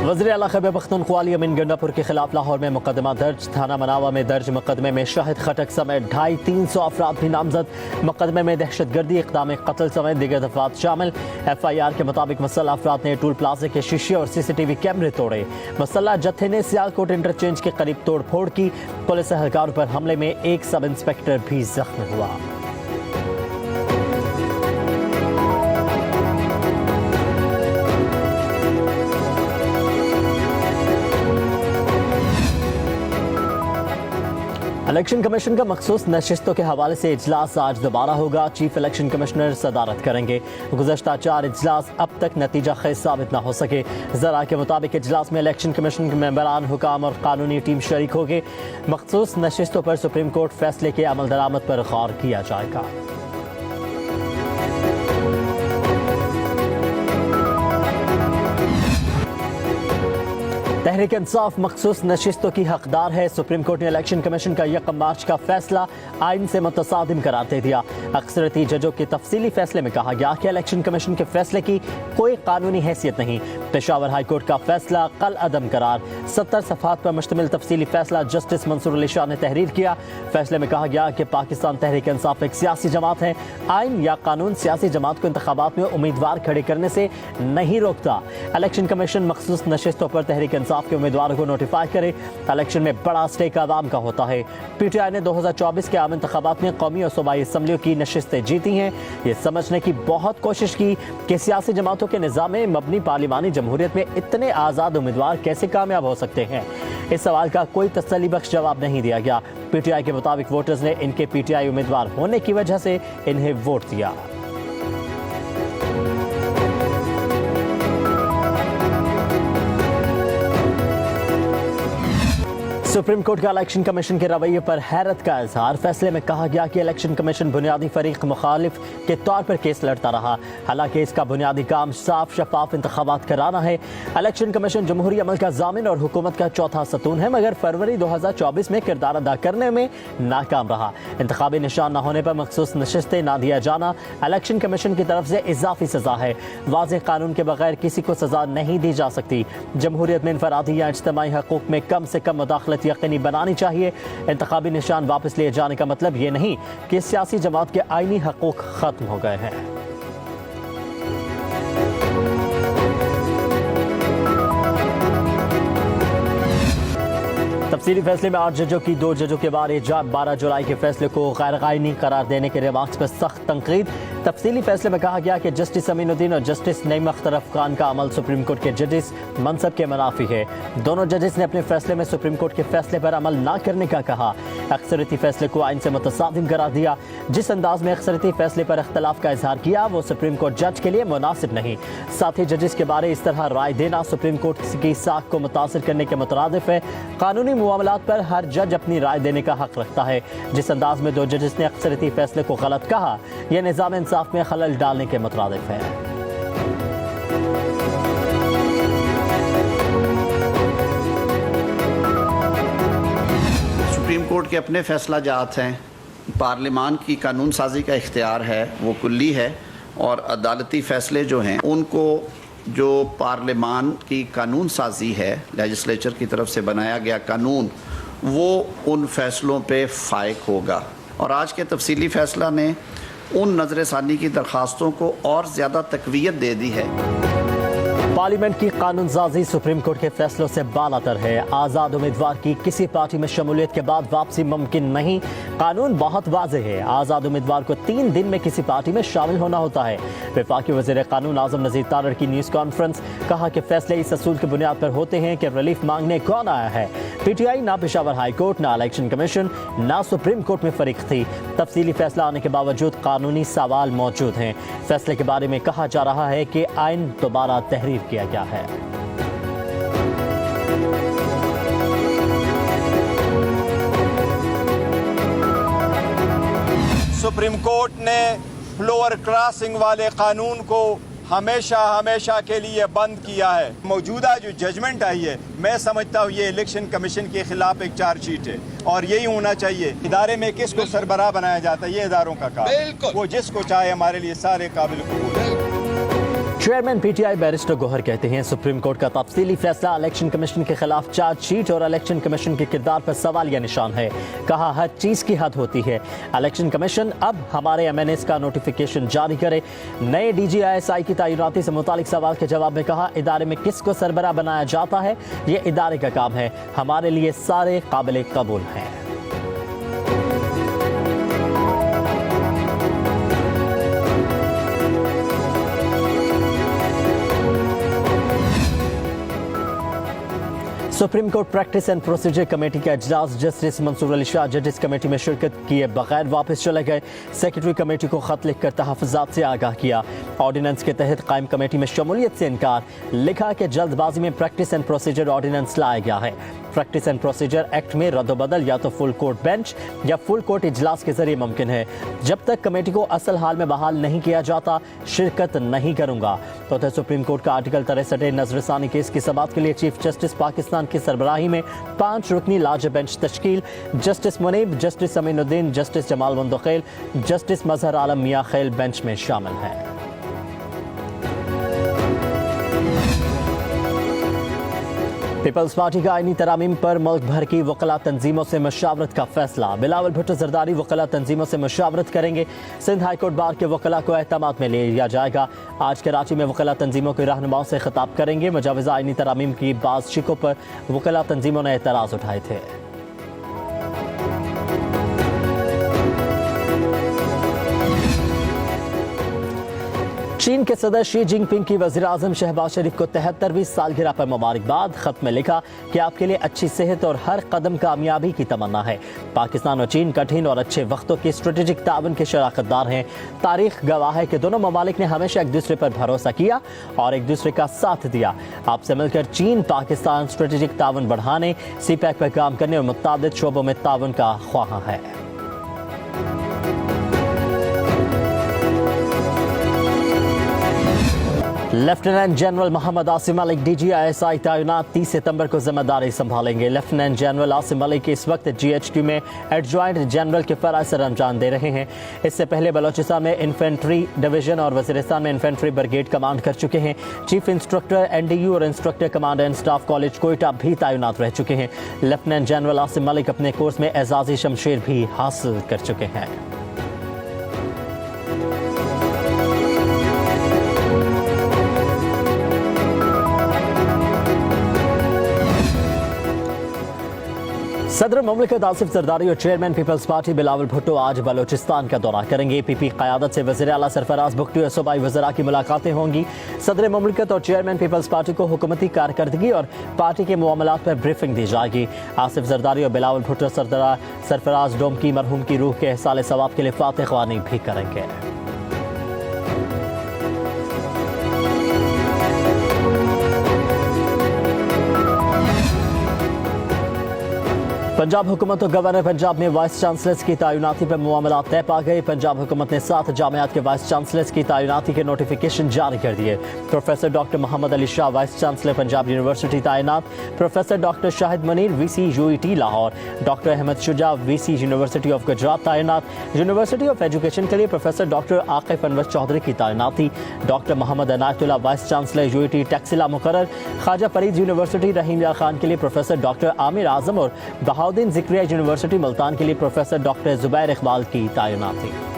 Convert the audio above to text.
वज़ीर आला खैबर पख्तूनख्वा अली अमीन गंडापुर के खिलाफ लाहौर में मुकदमा दर्ज। थाना मनावा में दर्ज मुकदमे में शाहिद खटक समेत 250-300 अफराद भी नामजद। मुकदमे में दहशतगर्दी, इक़दाम कत्ल समेत दीगर दफात शामिल। FIR के मुताबिक मुसल्लह अफराद ने टूल प्लाजा के शीशे और CCTV कैमरे तोड़े। मुसल्लह जत्थे ने सियालकोट इंटरचेंज के करीब तोड़ फोड़ की। पुलिस एहलकारों पर हमले में एक सब इंस्पेक्टर भी जख्मी हुआ। इलेक्शन कमीशन का मखसूस नशिस्तों के हवाले से इजलास आज दोबारा होगा। चीफ इलेक्शन कमिश्नर सदारत करेंगे। गुज़श्ता 4 इजलास अब तक नतीजा खेज साबित न हो सके। ज़रा के मुताबिक इजलास में इलेक्शन कमीशन के मेंबरान, हुकाम और कानूनी टीम शरीक होंगे। मखसूस नशिस्तों पर सुप्रीम कोर्ट फैसले के अमल दरामद पर गौर किया जाएगा। तहरीक इंसाफ मखसूस नशिस्तों की हकदार है। सुप्रीम कोर्ट ने इलेक्शन कमीशन का 1 मार्च का फैसला आइन से मुतसादिम करार दे दिया। अक्सरती जजों के तफसीली फैसले में कहा गया कि इलेक्शन कमीशन के फैसले की कोई कानूनी हैसियत नहीं। पेशावर हाई कोर्ट का फैसला कल अदम करार। 70 सफ़हात पर मुश्तमिल तफसीली फैसला जस्टिस मंसूर अली शाह ने तहरीर किया। फैसले में कहा गया कि पाकिस्तान तहरीक इंसाफ एक सियासी जमात है। आइन या कानून सियासी जमात को इंतखाबात में उम्मीदवार खड़े करने से नहीं रोकता। इलेक्शन कमीशन मखसूस नशिस्तों पर तहरीक इंसाफ के उम्मीदवारों को नोटिफाई करे। इलेक्शन में बड़ा स्टेक आवाम का होता है। PTI ने 2024 के आम इंतखाबात में कौमी और सूबाई असम्बलियों की नशिस्तें जीती हैं। ये समझने की बहुत कोशिश की कि सियासी जमातों के निज़ाम में मबनी पार्लिमानी जमहूरियत में इतने आज़ाद उम्मीदवार कैसे कामयाब हो सकते हैं। इस सवाल का कोई तसल्ली बख्श जवाब नहीं दिया गया। PTI के मुताबिक वोटर्स ने इनके PTI उम्मीदवार होने की वजह से इन्हें वोट दिया। सुप्रीम कोर्ट का इलेक्शन कमीशन के रवैये पर हैरत का इजहार। फैसले में कहा गया कि इलेक्शन कमीशन बुनियादी फरीक मुखालिफ के तौर पर केस लड़ता रहा। हालांकि इसका बुनियादी काम साफ शफाफ इंतखाबात कराना है। इलेक्शन कमीशन जमहूरी अमल का जामिन और हुकूमत का चौथा सतून है, मगर फरवरी 2024 में किरदार अदा करने में नाकाम रहा। इंतखाबी निशान न होने पर मखसूस नशिस्तें ना दिया जाना इलेक्शन कमीशन की तरफ से इजाफी सजा है। वाज़ेह कानून के बगैर किसी को सजा नहीं दी जा सकती। जमहूरियत में इनफरादी या इज्तिमाई हकूक में कम से कम मुदाखलत यकीनी बनानी चाहिए। इंतखाबी निशान वापस लिए जाने का मतलब ये नहीं कि सियासी जमात के आईनी हकूक खत्म हो गए हैं। तफसीली फैसले में 8 जजों की 2 जजों के बारे 12 जुलाई के फैसले को गैर आईनी करार देने के रिमार्क्स पर सख्त तनकीद। तफसीली फैसले में कहा गया कि जस्टिस अमीनुद्दीन और जस्टिस नईम अख्तर खान का अमल सुप्रीम कोर्ट के जजेस मनसब के मुनाफी है। दोनों जजेस ने अपने फैसले में सुप्रीम कोर्ट के फैसले पर अमल न करने का कहा। अक्सरती फैसले को आइन से मुतसादिम करार दिया। जिस अंदाज में अक्सरती फैसले पर इख्तलाफ का इजहार किया वो सुप्रीम कोर्ट जज के लिए मुनासिब नहीं। साथ ही जजेस के बारे इस तरह राय देना सुप्रीम कोर्ट की साख को मुतासिर करने के मुतरादिफ है। कानूनी मामलात पर हर जज अपनी राय देने का हक रखता है। जिस अंदाज में 2 जजेस ने अक्सरती फैसले को गलत कहा, यह निज़ाम इंसाफ में खलल डालने के मुतरादिफ है। सुप्रीम कोर्ट के अपने फैसला जात हैं। पार्लियामान की कानून साजी का इख्तियार है, वो कुल्ली है, और अदालती फ़ैसले जो हैं उनको जो पार्लियामान की कानून साजी है, लेजिस्लेचर की तरफ से बनाया गया कानून, वो उन फैसलों पे फायक होगा। और आज के तफसीली फ़ैसला ने उन नज़रसानी की दरख्वास्तों को और ज़्यादा तक़वियत दे दी है। पार्लियामेंट की कानून साजी सुप्रीम कोर्ट के फैसलों से बालातर है। आज़ाद उम्मीदवार की किसी पार्टी में शमूलियत के बाद वापसी मुमकिन नहीं। कानून बहुत वाज़ेह है। आज़ाद उम्मीदवार को 3 दिन में किसी पार्टी में शामिल होना होता है। वफाकी वज़ीर कानून आज़म नज़ीर तारड़ की न्यूज़ कॉन्फ्रेंस, कहा कि फैसले इस असूल की बुनियाद पर होते हैं कि रिलीफ मांगने कौन आया है। PTI ना पेशावर हाई कोर्ट, ना इलेक्शन कमीशन, ना सुप्रीम कोर्ट में फरीक थी। तफसीली फैसला आने के बावजूद कानूनी सवाल मौजूद हैं। फैसले के बारे में कहा जा रहा है कि आइन दोबारा तहरीर किया गया है। सुप्रीम कोर्ट ने फ्लोअर क्रॉसिंग वाले कानून को हमेशा के लिए बंद किया है। मौजूदा जो जजमेंट आई है, मैं समझता हूँ ये इलेक्शन कमीशन के खिलाफ एक चार्जशीट है और यही होना चाहिए। इदारे में किसको सरबराह बनाया जाता है, ये इदारों का काम है। वो जिसको चाहे, हमारे लिए सारे काबिल कबूल है। चेयरमैन पीटीआई बैरिस्टर गौहर कहते हैं सुप्रीम कोर्ट का तफसीली फैसला इलेक्शन कमीशन के खिलाफ चार्जशीट और इलेक्शन कमीशन के किरदार पर सवालिया निशान है। कहा हर चीज की हद होती है। इलेक्शन कमीशन अब हमारे एमएनएस का नोटिफिकेशन जारी करे। नए DGISI की तैनाती से मुतालिक सवाल के जवाब में कहा इदारे में किसको सरबराह बनाया जाता है ये इदारे का काम है, हमारे लिए सारे काबिल कबूल हैं। Supreme court practice and procedure committee का इजलास जस्टिस मंसूर अली शाह जजेस कमेटी में शिरकत किए बगैर वापस चले गए। सेक्रेटरी कमेटी को खत लिखकर तहफ़्फ़ुज़ात से आगाह किया। ऑर्डिनेंस के तहत कायम कमेटी में शमूलियत से इनकार। लिखा कि जल्दबाजी में प्रैक्टिस एंड प्रोसीजर ऑर्डिनेंस लाया गया है। प्रैक्टिस एंड प्रोसीजर एक्ट में रद्दबदल या तो फुल कोर्ट बेंच या फुल कोर्ट इजलास के जरिए मुमकिन है। जब तक कमेटी को असल हाल में बहाल नहीं किया जाता शिरकत नहीं करूंगा। तो सुप्रीम कोर्ट का आर्टिकल 63 नजरसानी केस की समाअत के लिए चीफ जस्टिस पाकिस्तान की सरबराही में 5 रुकनी लार्ज बेंच तश्कील। Justice Munib, justice Aminuddin, justice Jamal Mandokhel, justice Mazhar Alam Miankhel bench में शामिल हैं। पीपल्स पार्टी का आईनी तरामीम पर मुल्क भर की वकला तंजीमों से मशावरत का फैसला। बिलावल भुट्टो जरदारी वकला तंजीमों से मशावरत करेंगे। सिंध हाईकोर्ट बार के वकला को एहतमाद में ले लिया जाएगा। आज कराची में वकला तंजीमों के रहनुमाओं से खिताब करेंगे। मुजाविजा आईनी तरामीम की बाज़ शिकों पर वकला तंजीमों ने एतराज़ उठाए थे। चीन के सदर शी जिनपिंग की वज़ीर-ए-आज़म शहबाज शरीफ को 73वीं सालगिरह पर मुबारकबाद। खत में लिखा कि आपके लिए अच्छी सेहत और हर कदम कामयाबी की तमन्ना है। पाकिस्तान और चीन कठिन और अच्छे वक्तों के स्ट्रेटेजिक ताउन के शराकतदार हैं। तारीख गवाह है कि दोनों ममालिक ने हमेशा एक दूसरे पर भरोसा किया और एक दूसरे का साथ दिया। आपसे मिलकर चीन पाकिस्तान स्ट्रेटेजिक ताउन बढ़ाने, CPEC पर काम करने और मुताबिक शोबों में ताउन का ख्वाह है। Lieutenant general Mohammad Asim Malik DGISI तैनात 30 सितंबर को जिम्मेदारी संभालेंगे। लेफ्टिनेंट जनरल आसिम मलिक इस वक्त GHQ में एडजॉइंट जनरल के फराइज़ सर अंजाम दे रहे हैं। इससे पहले बलोचिस्तान में इन्फेंट्री डिवीजन और वजीरिस्तान में इन्फेंट्री ब्रिगेड कमांड कर चुके हैं। चीफ इंस्ट्रक्टर NDU और instructor command and staff college Quetta भी तैनात रह चुके हैं। लेफ्टिनेंट जनरल आसिम मलिक अपने कोर्स में एजाजी शमशेर भी हासिल कर चुके हैं। सदर मुमलिकत आसिफ जरदारी और chairman Peoples Party Bilawal Bhutto आज बलोचिस्तान का दौरा करेंगे। PP क़यादत से वज़ीर आला सरफराज भुट्टो और सूबाई वज़रा की मुलाकातें होंगी। सदर मुमलिकत और चेयरमैन पीपल्स पार्टी को हुकूमती कारकर्दगी और पार्टी के मामलात पर ब्रीफिंग दी जाएगी। आसिफ जरदारी और बिलावल भुट्टो सरफराज डोम की मरहूम की रूह के एहसाल सवाब के लिए फातिह ख्वानी भी करेंगे। पंजाब हुकूमत और गवर्नर पंजाब में वाइस चांसलर्स की तैनाती पर मामला तय पा गए। पंजाब हुकूमत ने 7 जामियात के वाइस चांसलर्स की तैनाती के नोटिफिकेशन जारी कर दिए। Professor doctor Mohammad Ali Shah vice chancellor Punjab university तैनात। Professor doctor Shahid Munir VC UET Lahore. Doctor Ahmed Shuja VC university of Gujrat तैनात। यूनिवर्सिटी ऑफ एजुकेशन के लिए प्रोफेसर डॉक्टर आकिफ अनवर चौधरी की तैनाती। Doctor Muhammad Inayatullah vice chancellor UET Taxila मुकर्रर। ख्वाजा फरीद यूनिवर्सिटी रहीम या खान के लिए प्रोफेसर डॉक्टर आमिर आजम और बहाउद्दीन ज़िक्रिया यूनिवर्सिटी मुल्तान के लिए प्रोफेसर डॉक्टर जुबैर इकबाल की तैनाती।